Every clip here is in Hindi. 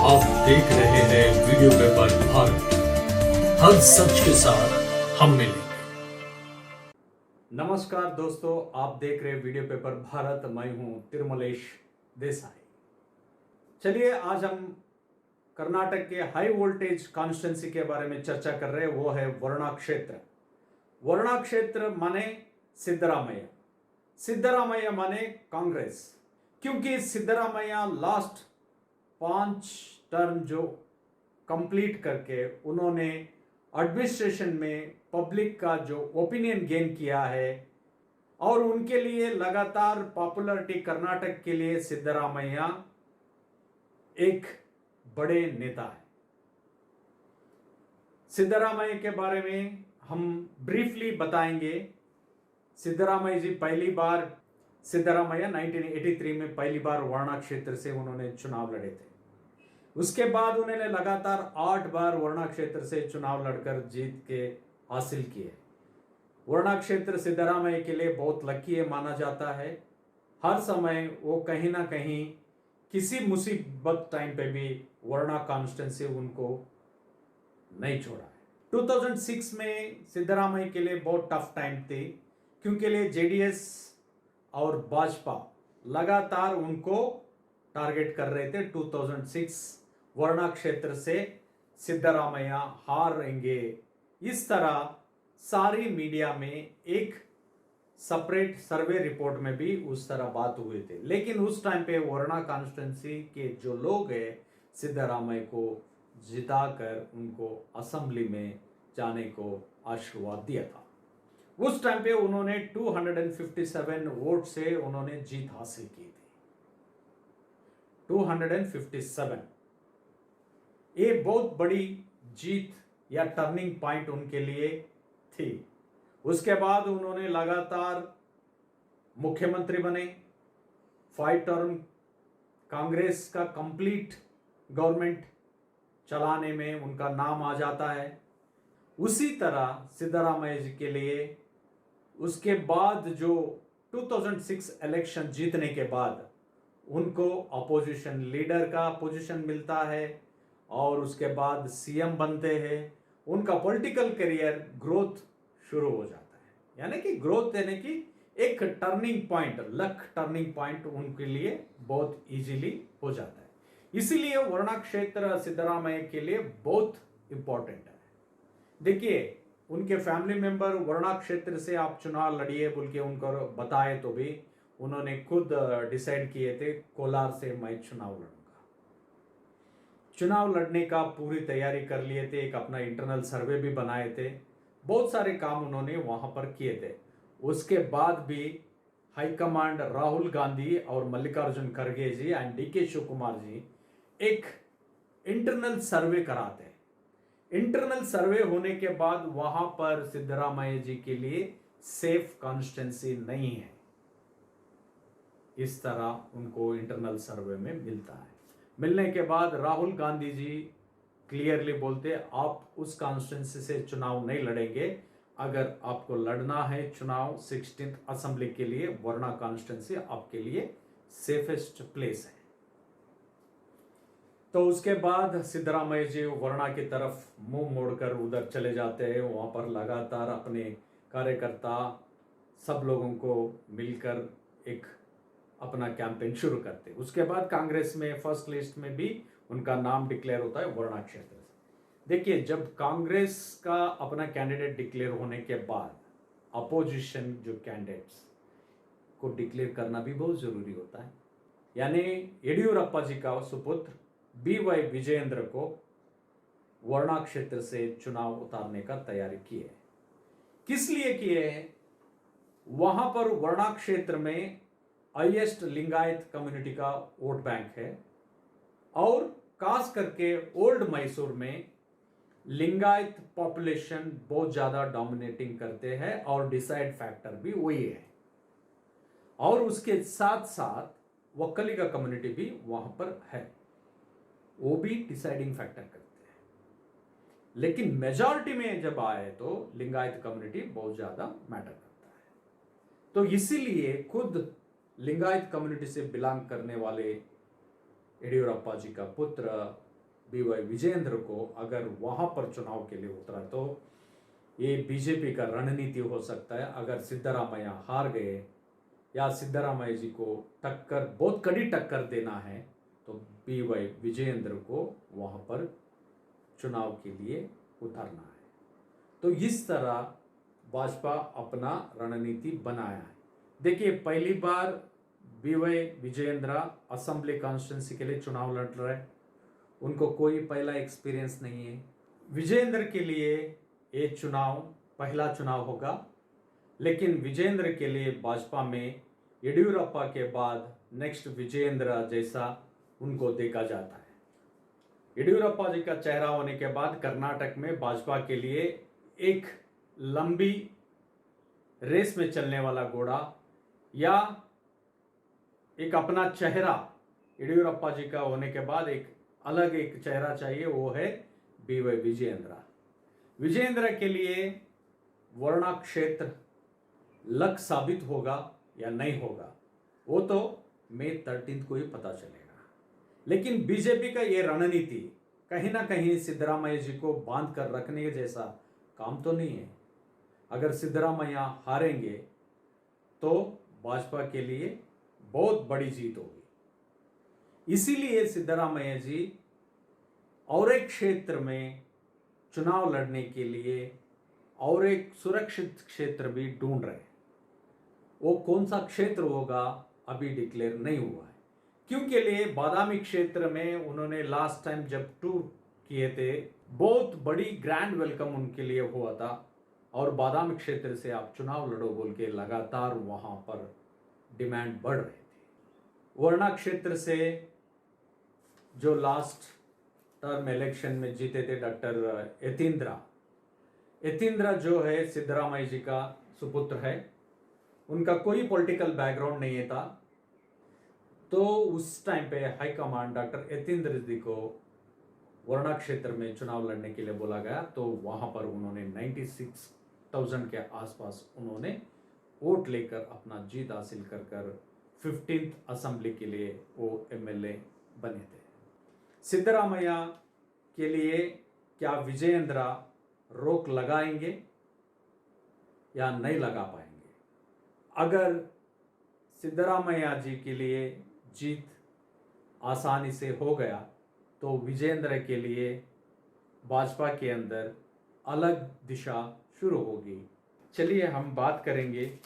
आप देख रहे हैं वीडियो पेपर भारत, हर सच के साथ हम मिलेंगे। नमस्कार दोस्तों, आप देख रहे हैं वीडियो पेपर भारत। मैं हूं तिरुमलेश देसाई। चलिए, आज हम कर्नाटक के हाई वोल्टेज कॉन्स्टिट्यूंसी के बारे में चर्चा कर रहे हैं। वो है वर्णा क्षेत्र। वर्णा क्षेत्र माने सिद्धरामैया, सिद्धरामैया माने कांग्रेस। क्योंकि सिद्धरामैया लास्ट 5 टर्म जो कंप्लीट करके उन्होंने एडमिनिस्ट्रेशन में पब्लिक का जो ओपिनियन गेन किया है और उनके लिए लगातार पॉपुलैरिटी कर्नाटक के लिए सिद्धरामैया एक बड़े नेता है। सिद्धरामैया के बारे में हम ब्रीफली बताएंगे। सिद्धरामैया जी सिद्धरामैया 1983 में पहली बार वर्णा क्षेत्र से उन्होंने चुनाव लड़े थे। उसके बाद उन्होंने लगातार 8 बार वर्णा क्षेत्र से चुनाव लड़कर जीत के हासिल किए। वर्णा क्षेत्र सिद्धरामैया के लिए बहुत लकी है माना जाता है। हर समय वो कहीं ना कहीं किसी मुसीबत टाइम पे भी वर्णा कॉन्स्टिट्यूंसी उनको नहीं छोड़ा है। 2006 में सिद्धरामैया के लिए बहुत टफ टाइम थी, क्योंकि लिए जेडीएस और भाजपा लगातार उनको टारगेट कर रहे थे। 2006 वर्णा क्षेत्र से सिद्धरामैया हारेंगे, इस तरह सारी मीडिया में एक सेपरेट सर्वे रिपोर्ट में भी उस तरह बात हुए थे। लेकिन उस टाइम पे वर्णा कॉन्स्टिट्यूंसी के जो लोग हैं सिद्धरामैया को जिताकर उनको असेंबली में जाने को आशीर्वाद दिया था। उस टाइम पे उन्होंने 257 वोट से उन्होंने जीत हासिल की थी। 257 ये बहुत बड़ी जीत या टर्निंग पॉइंट उनके लिए थी। उसके बाद उन्होंने लगातार मुख्यमंत्री बने। 5 टर्म कांग्रेस का कंप्लीट गवर्नमेंट चलाने में उनका नाम आ जाता है। उसी तरह सिद्धरामैया जी के लिए उसके बाद जो 2006 इलेक्शन जीतने के बाद उनको अपोजिशन लीडर का पोजीशन मिलता है और उसके बाद सीएम बनते हैं। उनका पॉलिटिकल करियर ग्रोथ शुरू हो जाता है, यानी कि ग्रोथ यानी कि एक turning point, luck turning point उनके लिए बहुत इजीली हो जाता है। इसीलिए वर्णा क्षेत्र सिद्धरामैया के लिए बहुत इंपॉर्टेंट है। देखिए, उनके फैमिली मेंबर वर्णा क्षेत्र से आप चुनाव लड़िए बोल के उनको बताए तो भी उन्होंने खुद डिसाइड किए थे कोलार से मैं चुनाव लड़ूंगा। चुनाव लड़ने का पूरी तैयारी कर लिए थे। एक अपना इंटरनल सर्वे भी बनाए थे। बहुत सारे काम उन्होंने वहां पर किए थे। उसके बाद भी हाईकमांड राहुल गांधी और मल्लिकार्जुन खड़गे जी एंड डीके शिव कुमार जी एक इंटरनल सर्वे कराते हैं। इंटरनल सर्वे होने के बाद वहां पर सिद्धरामैया जी के लिए सेफ कॉन्स्टिट्यूंसी नहीं है, इस तरह उनको इंटरनल सर्वे में मिलता है। मिलने के बाद राहुल गांधी जी क्लियरली बोलते आप उस कॉन्स्टिट्यूंसी से चुनाव नहीं लड़ेंगे। अगर आपको लड़ना है चुनाव 16th असेंबली के लिए, वर्णा कॉन्स्टिट्यूंसी आपके लिए सेफेस्ट प्लेस है। तो उसके बाद सिद्धरामैया जी वर्णा की तरफ मुंह मोड़कर उधर चले जाते हैं। वहां पर लगातार अपने कार्यकर्ता सब लोगों को मिलकर एक अपना कैंपेन शुरू करते हैं। उसके बाद कांग्रेस में फर्स्ट लिस्ट में भी उनका नाम डिक्लेयर होता है वर्णा क्षेत्र से। देखिए, जब कांग्रेस का अपना कैंडिडेट डिक्लेयर होने के बाद अपोजिशन जो कैंडिडेट्स को डिक्लेयर करना भी बहुत जरूरी होता है। यानी येडियूरप्पा जी का सुपुत्र BY विजयेंद्र को वर्णा क्षेत्र से चुनाव उतारने का तैयारी की है। किस लिए किए हैं? वहां पर वर्णा क्षेत्र में हाईएस्ट लिंगायत कम्युनिटी का वोट बैंक है और खास करके ओल्ड मैसूर में लिंगायत पॉपुलेशन बहुत ज्यादा डोमिनेटिंग करते हैं और डिसाइड फैक्टर भी वही है। और उसके साथ साथ वक्कलिगा कम्युनिटी भी वहां पर है, वो भी डिसाइडिंग फैक्टर करते हैं। लेकिन मेजॉरिटी में जब आए तो लिंगायत कम्युनिटी बहुत ज्यादा मैटर करता है। तो इसीलिए खुद लिंगायत कम्युनिटी से बिलोंग करने वाले येडियूरप्पा जी का पुत्र BY विजेंद्र को अगर वहां पर चुनाव के लिए उतरा तो ये बीजेपी का रणनीति हो सकता है। अगर सिद्धरामैया हार गए या सिद्धरामैया जी को टक्कर, बहुत कड़ी टक्कर देना है, तो BY विजेंद्र को वहां पर चुनाव के लिए उतरना है। तो इस तरह भाजपा अपना रणनीति बनाया है। देखिए, पहली बार BY विजेंद्र असेंबली कॉन्स्टिट्यूंसी के लिए चुनाव लड़ रहे हैं, उनको कोई पहला एक्सपीरियंस नहीं है। विजेंद्र के लिए ये चुनाव पहला चुनाव होगा, लेकिन विजेंद्र के लिए भाजपा में येडियुरप्पा के बाद नेक्स्ट विजेंद्र जैसा उनको देखा जाता है। येडियुरप्पा जी का चेहरा होने के बाद कर्नाटक में भाजपा के लिए एक लंबी रेस में चलने वाला घोड़ा या एक अपना चेहरा येडियुरप्पा जी का होने के बाद एक अलग एक चेहरा चाहिए, वो है BY विजेंद्र। विजेंद्र के लिए वर्णा क्षेत्र लक साबित होगा या नहीं होगा, वो तो मई 13 को ही पता चलेगा। लेकिन बीजेपी का ये रणनीति कहीं ना कहीं सिद्धरामैया जी को बांध कर रखने जैसा काम तो नहीं है। अगर सिद्धरामैया हारेंगे तो भाजपा के लिए बहुत बड़ी जीत होगी। इसीलिए सिद्धरामैया जी और एक क्षेत्र में चुनाव लड़ने के लिए और एक सुरक्षित क्षेत्र भी ढूंढ रहे हैं। वो कौन सा क्षेत्र होगा अभी डिक्लेयर नहीं हुआ है, क्योंकि लिए बादामी क्षेत्र में उन्होंने लास्ट टाइम जब टूर किए थे बहुत बड़ी ग्रैंड वेलकम उनके लिए हुआ था, और बादामी क्षेत्र से आप चुनाव लड़ो बोल के लगातार वहां पर डिमांड बढ़ रहे थे। वर्णा क्षेत्र से जो लास्ट टर्म इलेक्शन में जीते थे डॉक्टर यतींद्र जो है सिद्धरामैया जी का सुपुत्र है, उनका कोई पॉलिटिकल बैकग्राउंड नहीं था। तो उस टाइम पे हाईकमांड डॉक्टर यतींद्र जी को वर्णा क्षेत्र में चुनाव लड़ने के लिए बोला गया, तो वहां पर उन्होंने 96,000 के आसपास उन्होंने वोट लेकर अपना जीत हासिल कर 15th असेंबली के लिए वो MLA बने थे। सिद्धरामैया के लिए क्या विजेंद्र रोक लगाएंगे या नहीं लगा पाएंगे? अगर सिद्धरामैया जी के लिए जीत आसानी से हो गया तो विजेंद्र के लिए भाजपा के अंदर अलग दिशा शुरू होगी। चलिए हम बात करेंगे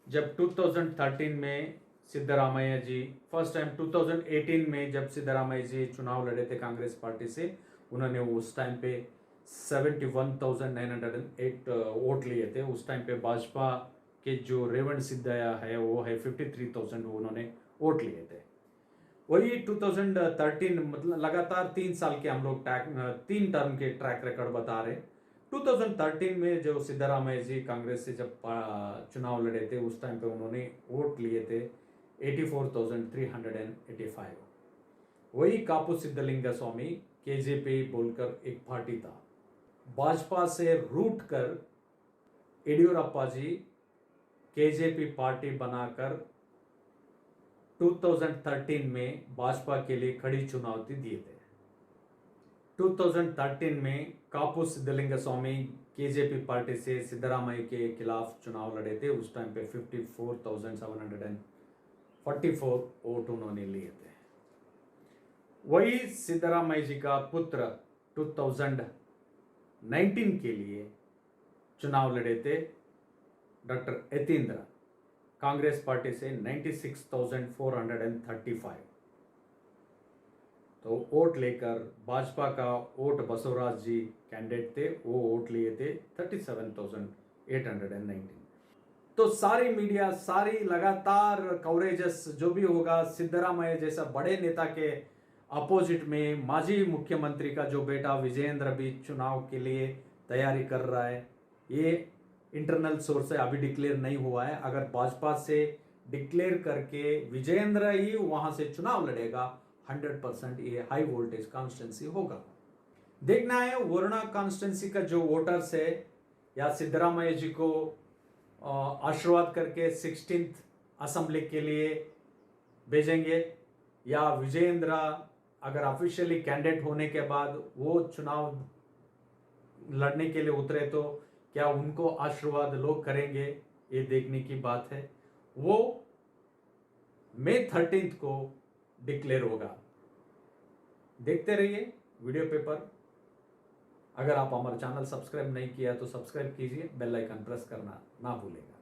जब 2013 में सिद्धरामैया जी फर्स्ट टाइम 2018 में जब सिद्धरामैया जी चुनाव लड़े थे कांग्रेस पार्टी से, उन्होंने उस टाइम पे 71,908 वोट लिए थे। उस टाइम पे भाजपा के जो रेवण सिद्धया है वो है 53,000 उन्होंने वोट लिए थे। वही 2013 मतलब लगातार 3 साल के हम लोग 3 टर्म के ट्रैक रिकॉर्ड बता रहे। 2013 में जो सिद्धरामैया जी कांग्रेस से जब चुनाव लड़े थे उस टाइम पे उन्होंने वोट लिए थे 84,385। वही कापू सिद्धलिंगा स्वामी KJP बोलकर एक पार्टी था, भाजपा से रूट कर येडियुरप्पा जी KJP पार्टी बनाकर 2013 में भाजपा के लिए खड़ी चुनौती दिए थे। 2013 में कापू सिद्धलिंगा स्वामी KJP पार्टी से सिद्धरामैया के खिलाफ चुनाव लड़े थे। उस टाइम पे 54,744 वोट उन्होंने लिए थे। वही सिद्धरामैया जी का पुत्र 2019 के लिए चुनाव लड़े थे डॉक्टर यतींद्र, कांग्रेस पार्टी से 96,435। तो वोट लेकर भाजपा का वोट बसवराज जी कैंडिडेट थे, वो वोट लिए थे 37,819। तो सारी मीडिया सारी लगातार कवरेजेस जो भी होगा सिद्धरामैया जैसा बड़े नेता के अपोजिट में माजी मुख्यमंत्री का जो बेटा विजेंद्र भी चुनाव के लिए तैयारी कर रहा है। ये इंटरनल सोर्स है, अभी डिक्लेयर नहीं हुआ है। अगर भाजपा से डिक्लेयर करके विजेंद्र ही वहां से चुनाव लड़ेगा 100% ये हाई वोल्टेज कॉन्स्टिट्यूंसी होगा। देखना है वरुणा कॉन्स्टिट्यूंसी का जो वोटर्स है या सिद्धरामैया जी को आशीर्वाद करके 16th असेंबली के लिए भेजेंगे या विजेंद्र अगर ऑफिशियली कैंडिडेट होने के बाद वो चुनाव लड़ने के लिए उतरे तो क्या उनको आशीर्वाद लोग करेंगे, ये देखने की बात है। वो मई 13 को डिक्लेयर होगा। देखते रहिए वीडियो पेपर। अगर आप हमारा चैनल सब्सक्राइब नहीं किया तो सब्सक्राइब कीजिए, बेल आइकन प्रेस करना ना भूलेगा।